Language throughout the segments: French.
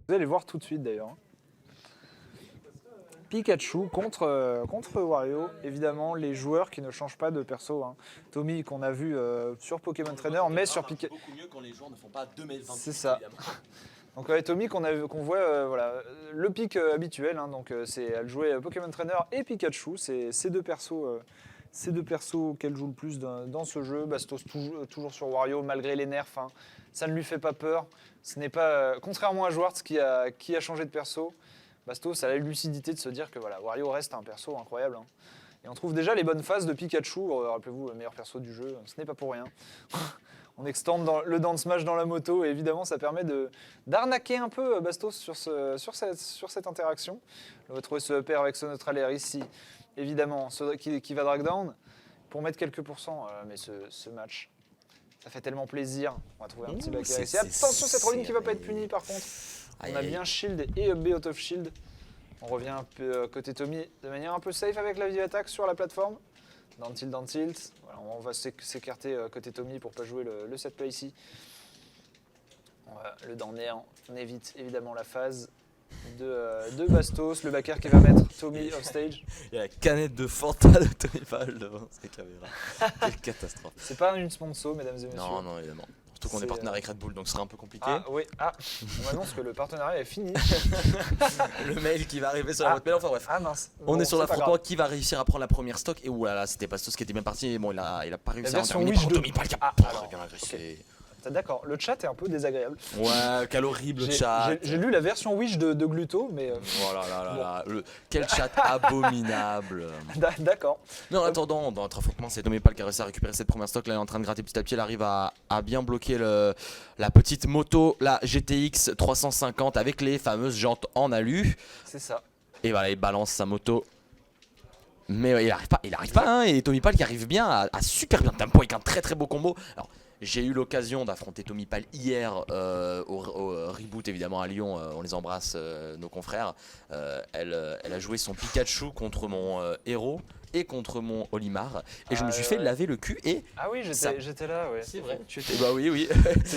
Vous allez voir tout de suite d'ailleurs. Pikachu contre Wario, évidemment les joueurs qui ne changent pas de perso. Hein. Tommy qu'on a vu sur Pokémon Trainer, mais sur Pikachu. Beaucoup mieux quand les joueurs ne font pas 2 m 20. C'est ça. Donc Tommy qu'on voit voilà, le pic habituel, hein, donc elle jouait Pokémon Trainer et Pikachu, c'est ces deux persos qu'elle joue le plus dans ce jeu. Bastos toujours sur Wario malgré les nerfs, hein. Ça ne lui fait pas peur. Ce n'est pas contrairement à Schwartz qui a changé de perso. Bastos a la lucidité de se dire que voilà, Wario reste un perso incroyable. Hein. Et on trouve déjà les bonnes phases de Pikachu. Rappelez-vous, le meilleur perso du jeu, ce n'est pas pour rien. On extend le down smash dans la moto et évidemment ça permet d'arnaquer un peu Bastos sur cette interaction. On va trouver ce pair avec ce neutral air ici, évidemment, qui va drag down pour mettre quelques pourcents. Mais ce match, ça fait tellement plaisir. On va trouver un petit back air ici. Attention, cette rolling qui ne va pas être punie par contre. On a bien shield et up B out of shield. On revient un peu côté Tommy de manière un peu safe avec la vie attaque sur la plateforme. Down tilt. Voilà, on va s'écarter côté Tommy pour ne pas jouer le set play ici. Le down air, on évite évidemment la phase de Bastos. Le back air qui va mettre Tommy off stage. Il y a la canette de Fanta de Tommy Pal devant ces caméras. Quelle catastrophe. C'est pas une sponsor, mesdames et messieurs. Non, évidemment. Surtout qu'on est partenaire avec Red Bull, donc ce serait un peu compliqué. Ah oui, on annonce que le partenariat est fini. Le mail qui va arriver sur la boîte mail, enfin bref. Ah mince. On est sur l'affrontement qui va réussir à prendre la première stock. Et oulala, c'était Bastos qui était bien parti. Bon, il a pas réussi à en terminer. Tommy Pal qui a bien agressé. Okay. D'accord, le chat est un peu désagréable. Ouais, quel horrible chat. J'ai lu la version Wish de Gluto, mais... Voilà, quel chat abominable. D'accord. Mais en attendant, dans notre affrontement, c'est Tommy Pal qui a réussi à récupérer cette première stock. Là, il est en train de gratter petit à petit. Elle arrive à bien bloquer la petite moto, la GTX 350 avec les fameuses jantes en alu. C'est ça. Et voilà, il balance sa moto. Mais il arrive pas, hein, et Tommy Pal qui arrive bien à super bien tempo avec un très très beau combo. Alors, j'ai eu l'occasion d'affronter Tommy Pal hier au Reboot évidemment à Lyon, on les embrasse nos confrères. Elle a joué son Pikachu contre mon héros et contre mon Olimar et je me suis fait laver le cul et... Ah oui, j'étais là, ouais. C'est vrai. Bah oui.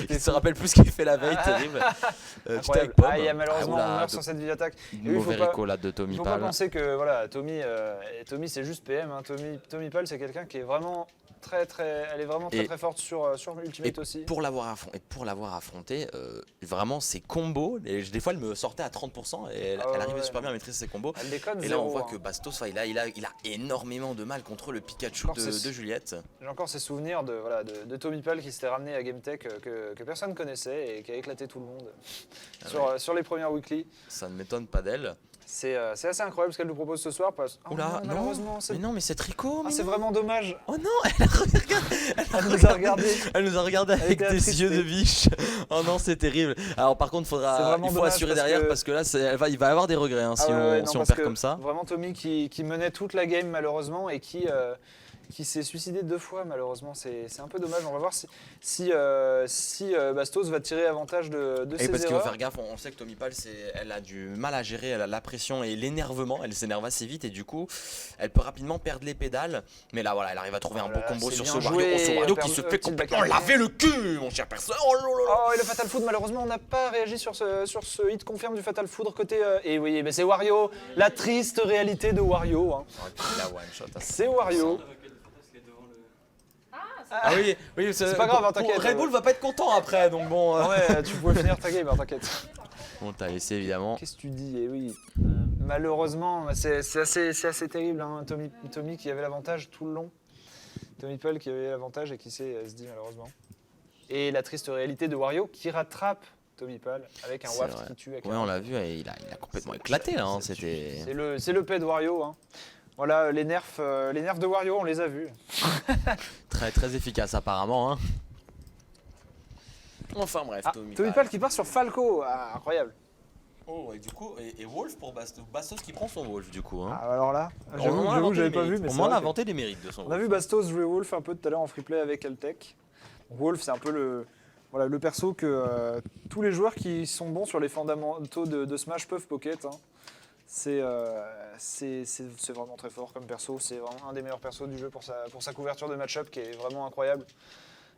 Il se rappelle plus ce qu'il fait la veille, terrible. J'étais avec Pomme. Il y a malheureusement on meurt sur cette vie d'attaque. Mauvais réco là de Tommy Pal. Il ne faut pas penser que voilà, Tommy c'est juste PM. Hein. Tommy Pal c'est quelqu'un qui est vraiment... elle est vraiment très forte sur Ultimate aussi. Pour l'avoir affronté, vraiment ses combos, des fois elle me sortait à 30% et elle arrivait super bien à maîtriser ses combos. Elle déconne. Et là on voit que Bastos, il a énormément de mal contre le Pikachu de Juliette. J'ai encore ces souvenirs de Tommy Pal qui s'était ramené à GameTech que personne connaissait et qui a éclaté tout le monde sur les premières weekly. Ça ne m'étonne pas d'elle. C'est assez incroyable ce qu'elle nous propose ce soir. Oula, non, mais non, mais c'est tricot. C'est vraiment dommage. Oh non, elle nous a regardé avec des yeux de biche. Oh non, c'est terrible. Alors par contre, il faut assurer derrière parce que là, il va y avoir des regrets hein, si on perd comme ça. Vraiment Tommy qui menait toute la game malheureusement et qui s'est suicidé 2 fois malheureusement. C'est un peu dommage. On va voir si Bastos va tirer avantage de ses erreurs. Parce qu'il faut faire gaffe, on sait que Tommy Pal, elle a du mal à gérer la pression et l'énervement. Elle s'énerve assez vite et du coup, elle peut rapidement perdre les pédales. Mais là, voilà, elle arrive à trouver un beau combo sur ce Wario qui se fait complètement laver le cul, mon cher personne. Oh, et le Fatal Food, malheureusement, on n'a pas réagi sur ce hit confirme du Fatal Food côté... Et oui, mais c'est Wario, la triste réalité de Wario. Hein. C'est Wario. Ah oui, c'est pas grave, t'inquiète. Red Bull va pas être content après, donc bon. Ouais, tu pouvais finir ta game, t'inquiète. On t'a laissé évidemment. Qu'est-ce que tu dis? Eh oui. Malheureusement, c'est assez terrible. Hein. Tommy qui avait l'avantage tout le long. Tommy Pal qui avait l'avantage et qui s'est dit malheureusement. Et la triste réalité de Wario qui rattrape Tommy Pal avec un waft qui tue. Ouais, on l'a vu, il a complètement éclaté là. C'est le paix de Wario. Hein. Voilà, les nerfs de Wario, on les a vus. Très très efficace apparemment. Hein. Enfin bref, Tommy Pal qui part sur Falco, incroyable. Oh, et du coup, et Wolf pour Bastos qui prend son Wolf du coup. Hein. Alors là, j'avoue, j'avais pas vu. Mais on m'en a inventé des mérites de son Wolf. On a vu Bastos jouer Wolf un peu tout à l'heure en free play avec Altec. Wolf, c'est un peu le perso que tous les joueurs qui sont bons sur les fondamentaux de Smash peuvent pocket. Hein. C'est vraiment très fort comme perso, c'est vraiment un des meilleurs persos du jeu pour sa couverture de match-up qui est vraiment incroyable.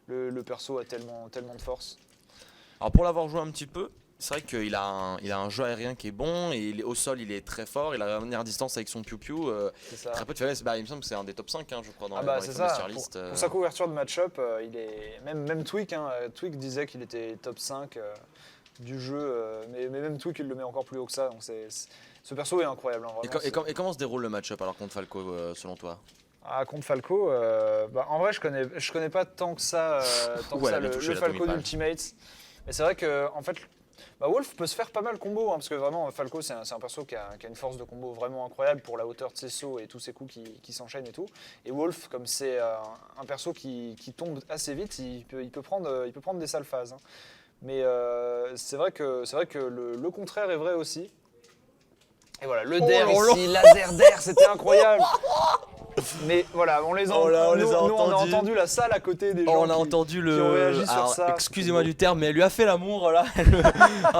Le perso a tellement de force. Alors pour l'avoir joué un petit peu, C'est vrai qu'il a un jeu aérien qui est bon et au sol il est très fort. Il a la dernière distance avec son piou-piou. C'est ça. Très peu de faiblesse. Bah, il me semble que c'est un des top 5, hein, je crois, dans Bah les c'est fameuses ça. tier list. Pour sa couverture de match-up, il est même Twig, hein, Twig disait qu'il était top 5 du jeu, mais même Twig il le met encore plus haut que ça. Donc ce perso est incroyable. Hein, vraiment, Et comment se déroule le match-up alors contre Falco selon toi? Contre Falco, en vrai je connais pas tant que ça, le Falco d'Ultimates. Mais c'est vrai que en fait, Wolf peut se faire pas mal combo, hein, parce que vraiment Falco c'est un perso qui a une force de combo vraiment incroyable pour la hauteur de ses sauts et tous ses coups qui s'enchaînent et tout. Et Wolf, comme c'est un perso qui tombe assez vite, il peut prendre des sales phases. Hein. Mais c'est vrai que le contraire est vrai aussi. Et voilà, le dair ici, laser dair, c'était incroyable. Mais voilà, on les a entendus. On a entendu la salle à côté des gens on a entendu qui ont réagi sur ça. Excusez-moi du terme, mais elle lui a fait l'amour là.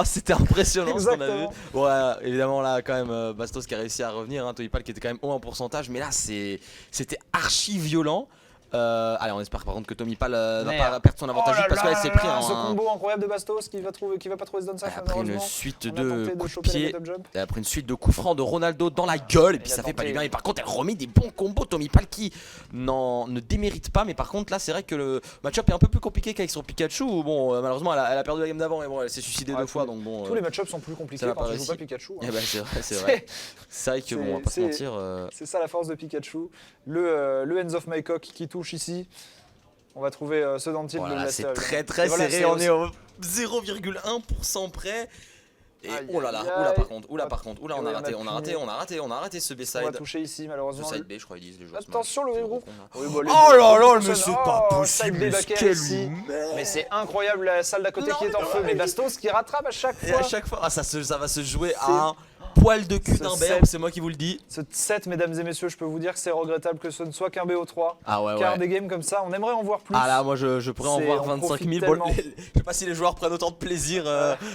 C'était impressionnant ce qu'on a vu. Ouais, évidemment là quand même Bastos qui a réussi à revenir, hein, Tomipal qui était quand même haut en pourcentage, mais là c'était archi violent. Allez, on espère par contre que Tomipal va pas perdre son avantage parce qu'elle s'est pris ce combo incroyable de Bastos qui va pas trouver ce downside. Après une suite de coups de pied, et après une suite de coups francs de Ronaldo dans la gueule, et puis ça fait pas du bien. Et par contre, elle remet des bons combos. Tomipal qui ne démérite pas, mais par contre là, c'est vrai que le match-up est un peu plus compliqué qu'avec son Pikachu. Bon, malheureusement, elle a perdu la game d'avant, et bon, elle s'est suicidée 2 fois, donc bon. Tous les match-ups sont plus compliqués quand tu joues pas Pikachu. Hein. C'est vrai. C'est vrai que bon, on va pas se mentir. C'est ça la force de Pikachu. Le Hands of My Cock qui touche ici. On va trouver ce dentil de la c'est très serré, on est au 0,1% près. Et oh là par contre, on a raté ce B-side. On va toucher ici malheureusement. Ce side B, je crois ils disent les joueurs. Attention le groupe. Oh là là, mais c'est pas possible. Ici. Mais c'est incroyable la salle d'à côté qui est en feu. Mais Bastos qui rattrape à chaque fois. Et à chaque fois, ça va se jouer à un poil de cul d'un berbe, c'est moi qui vous le dis. Ce set, mesdames et messieurs, je peux vous dire que c'est regrettable que ce ne soit qu'un BO3. Car des games comme ça, on aimerait en voir plus. Ah là, moi je pourrais en voir 25 000. Bon, je sais pas si les joueurs prennent autant de plaisir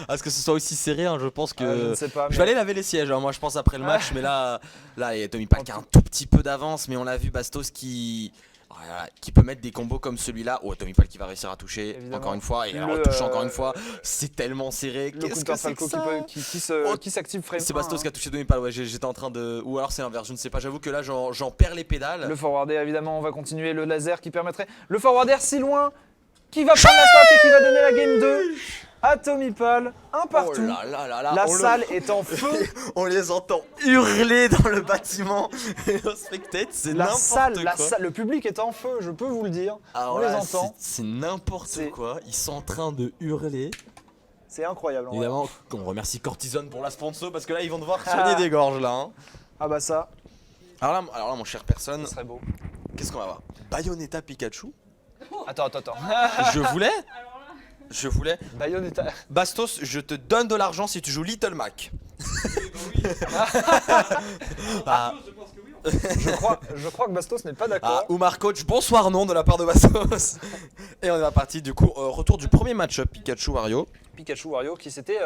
à ce que ce soit aussi serré. Hein, je pense que. Je ne sais pas. Je vais aller laver les sièges, hein, moi je pense après le match. Mais là, il y a Tomipal qui a un tout petit peu d'avance. Mais on l'a vu, Bastos qui peut mettre des combos comme celui-là. Oh, Tomipal qui va réussir à toucher encore une fois. Et alors, touche encore une fois. C'est tellement serré. Qu'est-ce que c'est que ça qui s'active frame. C'est Bastos qui a touché Tomipal. Ouais, j'étais en train de. Ou alors c'est l'inverse, je ne sais pas. J'avoue que là, j'en perds les pédales. Le forward air, évidemment, on va continuer. Le laser qui permettrait. Le forward air si loin qui va prendre la stock et qui va donner la game 2 à Tomipal, un partout. La salle est en feu. On les entend hurler dans le bâtiment et au spectate, c'est n'importe quoi. Le public est en feu, je peux vous le dire. On les entend. C'est n'importe quoi. Ils sont en train de hurler. C'est incroyable. Évidemment, on remercie Cortisone pour la sponsor parce que là, ils vont devoir soigner des gorges là. Hein. Ah bah ça. Alors là, mon cher personne. Ce serait beau. Qu'est-ce qu'on va voir? Bayonetta Pikachu. Attends. Je voulais. Bayonetta. Bastos, je te donne de l'argent si tu joues Little Mac. Je crois que Bastos n'est pas d'accord. Oumar Coach, bonsoir non de la part de Bastos. Et on est parti du coup, retour du premier match-up Pikachu Wario. Pikachu Wario qui s'était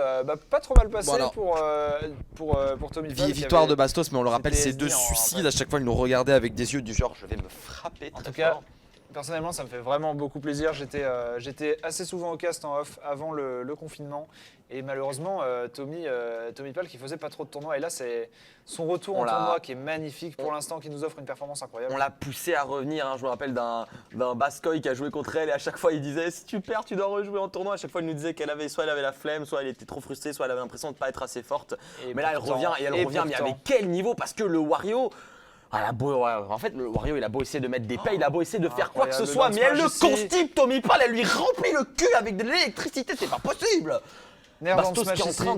pas trop mal passé pour Tomipal. Victoire de Bastos, mais on le rappelle, c'est 2 suicides. À chaque fois, il nous regardait avec des yeux du genre je vais me frapper. En tout cas, personnellement, ça me fait vraiment beaucoup plaisir. J'étais assez souvent au cast en off avant le confinement. Et malheureusement, Tomipal qui faisait pas trop de tournois. Et là, c'est son retour en tournoi qui est magnifique pour l'instant, qui nous offre une performance incroyable. On l'a poussé à revenir. Hein. Je me rappelle d'un Baskoy qui a joué contre elle. Et à chaque fois, il disait si tu perds, tu dois rejouer en tournoi. À chaque fois, il nous disait soit elle avait la flemme, soit elle était trop frustrée, soit elle avait l'impression de pas être assez forte. Mais là, elle revient. Mais avec quel niveau? Parce que le Wario. En fait, le Wario, il a beau essayer de mettre des paix, il a beau essayer de faire quoi que ce soit, mais elle le constipe, Tomipal, elle lui remplit le cul avec de l'électricité, c'est pas possible. Bastos qui est en train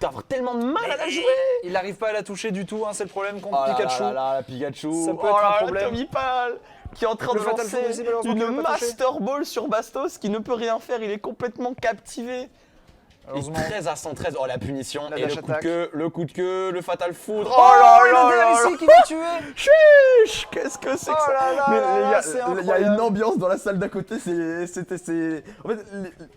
d'avoir tellement de mal à la jouer. Il n'arrive pas à la toucher du tout, hein, c'est le problème contre Pikachu. La Pikachu. Ça peut être un problème. Tomipal qui est en train de lancer une Master Ball sur Bastos qui ne peut rien faire, il est complètement captivé. Et 13 à 113, la punition, et le coup de queue, le fatal foudre. Le ici qui va tuer. Chuch, qu'est-ce que c'est que ça? Il y a une ambiance dans la salle d'à côté, En fait,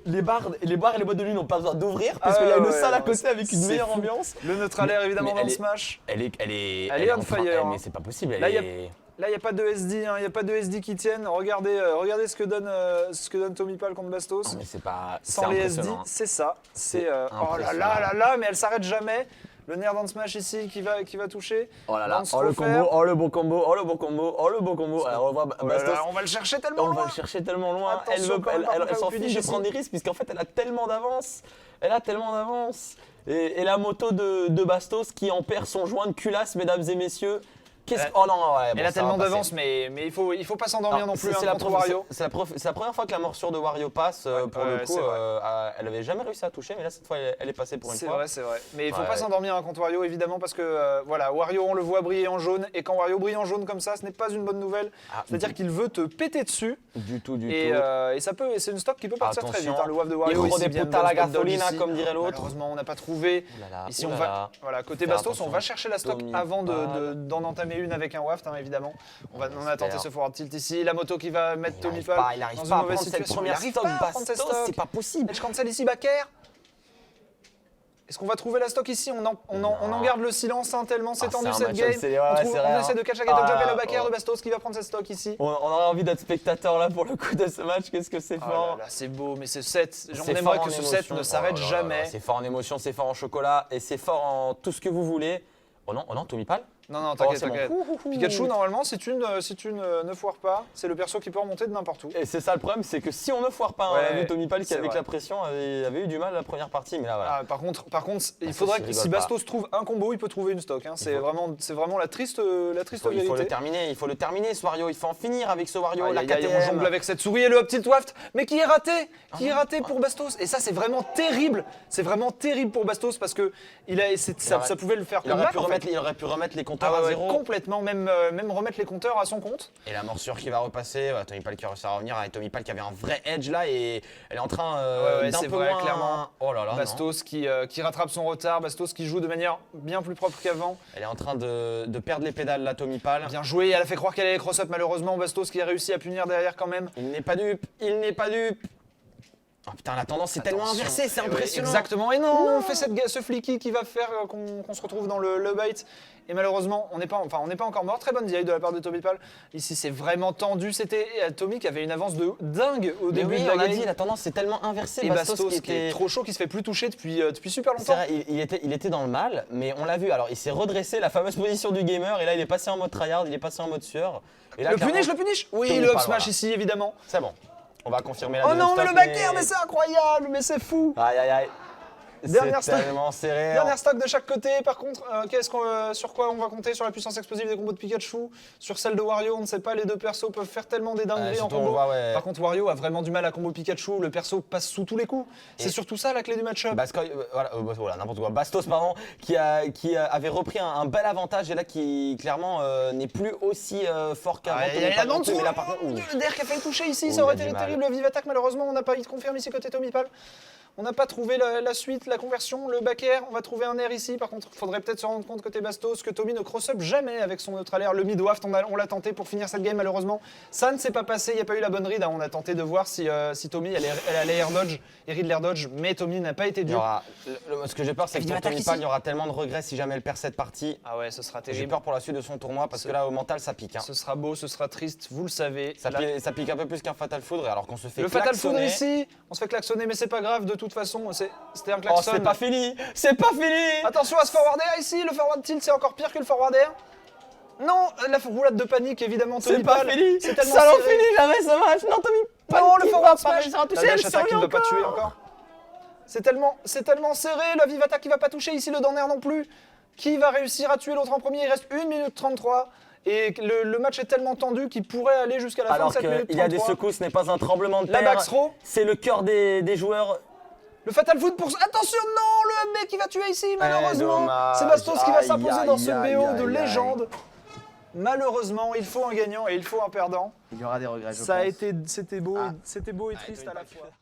les bars et les boîtes de nuit n'ont pas besoin d'ouvrir parce qu'il y a une salle à côté avec une meilleure ambiance. Le neutral air évidemment dans le Smash. Elle est on fire. Mais c'est pas possible, Là, il Là, il n'y a pas de SD, il n'y a pas de SD qui tiennent. Regardez, regardez ce que donne Tommy Paul contre Bastos. Non, mais c'est pas. Sans les SD, impressionnant. c'est ça. C'est oh là impressionnant. là là là, mais elle s'arrête jamais. Le Nair Down Smash ici qui va toucher. Oh là là, Lance oh le Foffer. combo, oh le beau combo, oh le beau combo, oh le beau combo. Alors on voit Oh là Bastos. là, on va le chercher tellement On va loin. le chercher tellement loin. Attention, quand même, par contre, Elle s'en au fiche finish de ici. prendre des risques puisqu'en fait elle a tellement d'avance. Elle a tellement d'avance. Et la moto de Bastos qui en perd son joint de culasse, mesdames et messieurs. Oh non, ouais, bon, Elle a ça tellement va passer. d'avance, mais il faut pas s'endormir non plus c'est hein, la contre première- Wario. c'est la première fois que la morsure de Wario passe. Pour le ouais, coup, c'est vrai. elle avait jamais réussi à toucher, mais là cette fois elle est passée pour une C'est fois. vrai, c'est vrai. Mais il faut Ouais. pas s'endormir hein, contre Wario évidemment parce que voilà, Wario on le voit briller en jaune et quand Wario brille en jaune comme ça, ce n'est pas une bonne nouvelle. Ah, C'est-à-dire qu'il veut te péter dessus Du tout. et ça peut, et c'est une stock qui peut partir très vite. Attention. Hein, le wave de Il Wario rend ici des vient de putas à la bonne spot dodge gasolina, ici. comme dirait l'autre. Malheureusement, on n'a pas trouvé. Ouh là là, Ici ouh on là va, là. voilà, côté Faire Bastos, attention. on va chercher la stock Tommy avant Paul. d'en entamer une avec un waft, hein, évidemment. On a tenté J'espère. ce forward tilt ici, la moto qui va mettre Il Tommy n'arrive Paul pas, il n'arrive dans pas une à mauvaise prendre cette situation. Il première n'arrive stock pas à prendre cette Bastos, stock. c'est pas possible. Edge cancel ici, backer. Est-ce qu'on va trouver la stock ici on en garde le silence hein, tellement c'est Ah, tendu c'est un cette match-up game. serré, ouais, c'est On vrai, essaie hein. de catch la get of jump et le backer oh. de Bastos qui va prendre cette stock ici. On aurait envie d'être spectateur là pour le coup de ce match, qu'est-ce que c'est Oh fort. là là, c'est beau, mais ce set, on C'est aimerait fort que en ce émotion. set ne s'arrête Oh là là jamais. là, c'est fort en émotion, c'est fort en chocolat et c'est fort en tout ce que vous voulez. Oh non, Tommy Pal. Non, t'inquiète, c'est bon. t'inquiète. Pikachu, normalement, si tu ne foires pas, c'est le perso qui peut remonter de n'importe où. Et c'est ça le problème, c'est que si on ne foire pas, on a Ouais, vu Tommy Pal qui c'est avec vrai. la pression avait eu du mal la première partie, mais là voilà. Ah, par contre, il ça, faudrait je que rigole si pas. Bastos trouve un combo, il peut trouver une stock. Hein. C'est vraiment la triste Il faut vérité. il faut le terminer ce Wario, il faut en finir avec ce Wario, la Aïe, aïe, aïe, on KTM. jongle avec cette souris et le up tilt waft, mais qui est raté pour Bastos. Et ça, c'est vraiment terrible. C'est vraiment terrible pour Bastos parce que ça pouvait le faire Il comme aurait, back, pu en fait. remettre, il aurait pu remettre les compteurs Ah à ouais, zéro. complètement, même remettre les compteurs à son compte. Et la morsure qui va repasser, Tommy Pal qui a réussi à revenir avec Tommy Pal qui avait un vrai edge là et elle est en train Ouais, d'un c'est peu vrai, moins... clairement. Oh là là, non. Bastos qui rattrape son retard, Bastos qui joue de manière bien plus propre qu'avant. Elle est en train de perdre les pédales là, Tommy Pal. Bien joué, elle a fait croire qu'elle allait cross-up malheureusement, Bastos qui a réussi à punir derrière quand même. Il n'est pas dupe, il n'est pas dupe. Oh putain, la tendance est tellement Attention. inversée, c'est Eh ouais, impressionnant. exactement, et non, on fait ce flicky qui va faire qu'on se retrouve dans le bait. Et malheureusement, on n'est pas encore mort. Très bonne DI de la part de Tommy Pal. Ici, c'est vraiment tendu. C'était Tommy qui avait une avance de dingue au Mais début oui, de la on a game. dit, la tendance est tellement inversée. Et Bastos qui était est trop chaud, qui se fait plus toucher depuis super C'est longtemps. vrai, il était dans le mal, mais on l'a vu. Alors, il s'est redressé, la fameuse position du gamer, et là, il est passé en mode tryhard, il est passé en mode sueur. Et là, Le clairement, punish Oui, Tommy le up Pal, smash voilà. ici, évidemment. C'est bon. On va confirmer la Oh deuxième non, mais stock, le backer, mais c'est incroyable, mais c'est fou. Aïe, aïe, aïe. Dernière C'est stock. tellement serré. Dernière stock de chaque côté, par contre, sur quoi on va compter? Sur la puissance explosive des combos de Pikachu, sur celle de Wario, on ne sait pas, les deux persos peuvent faire tellement des dingueries en surtout, on combo. voit, ouais. Par contre, Wario a vraiment du mal à combo Pikachu, le perso passe sous tous les coups. C'est Et- surtout ça la clé du match-up. Voilà, n'importe quoi. Bastos, pardon, qui avait repris un bel avantage et là qui clairement n'est plus aussi fort qu'avant. Il y a là en dessous, mais là, par contre, ouh. le DR qui a failli toucher ici, Oh, ça aurait il a été du mal. terrible. Vive attaque, malheureusement, on n'a pas eu de confirme ici côté Tommy Pal. On n'a pas trouvé la suite, la conversion, le back air. On va trouver un air ici. Par contre, il faudrait peut-être se rendre compte côté Bastos que Tommy ne cross-up jamais avec son neutral air. Le mid-waft, on l'a tenté pour finir cette game, malheureusement. Ça ne s'est pas passé, il n'y a pas eu la bonne read. Hein. On a tenté de voir si Tommy elle allait air dodge et read l'air dodge, mais Tommy n'a pas été Il y dur. aura, ce que j'ai peur, c'est que Il pour attaque Tommy ici. Pal, il y aura tellement de regrets si jamais elle perd cette partie. Ah ouais, ce sera J'ai terrible. peur pour la suite de son tournoi parce que là, au mental, ça pique. Hein. Ce sera beau, ce sera triste, vous le savez. Ça pique un peu plus qu'un Fatal Foudre alors qu'on se fait Le Fatal Foudre klaxonner. ici, on se fait klaxonner, mais c'est pas grave, de toute façon, c'était un Oh, klaxon. c'est pas fini. C'est pas fini. Attention à ce forward air ici, le forward tilt c'est encore pire que le forward air. Non, la roulade de panique évidemment, Tommy C'est pas Pal, fini. c'est tellement Ça n'en serré. finit jamais ce match. Non, Tommy Pal Non, le qui forward va pas smash, réussir à la toucher. dash Elle attack qui ne va survit pas tuer encore. C'est tellement serré, la vive attaque qui va pas toucher ici, le down air non plus. Qui va réussir à tuer l'autre en premier? Il reste 1 minute 33 et le match est tellement tendu qu'il pourrait aller jusqu'à la fin Alors de cette minute qu'il y a des 33. secousses, ce n'est pas un tremblement de La terre. back throw. C'est le cœur des joueurs. Le Fatal Foot pour... Attention, non, le HB qui va tuer ici, malheureusement. dommage. C'est Bastos qui va Aïe, s'imposer dans aïe, ce aïe, BO aïe, de aïe. légende. Malheureusement, il faut un gagnant et il faut un perdant. Il y aura des regrets, je Ça a pense. été, c'était beau et triste à la fois.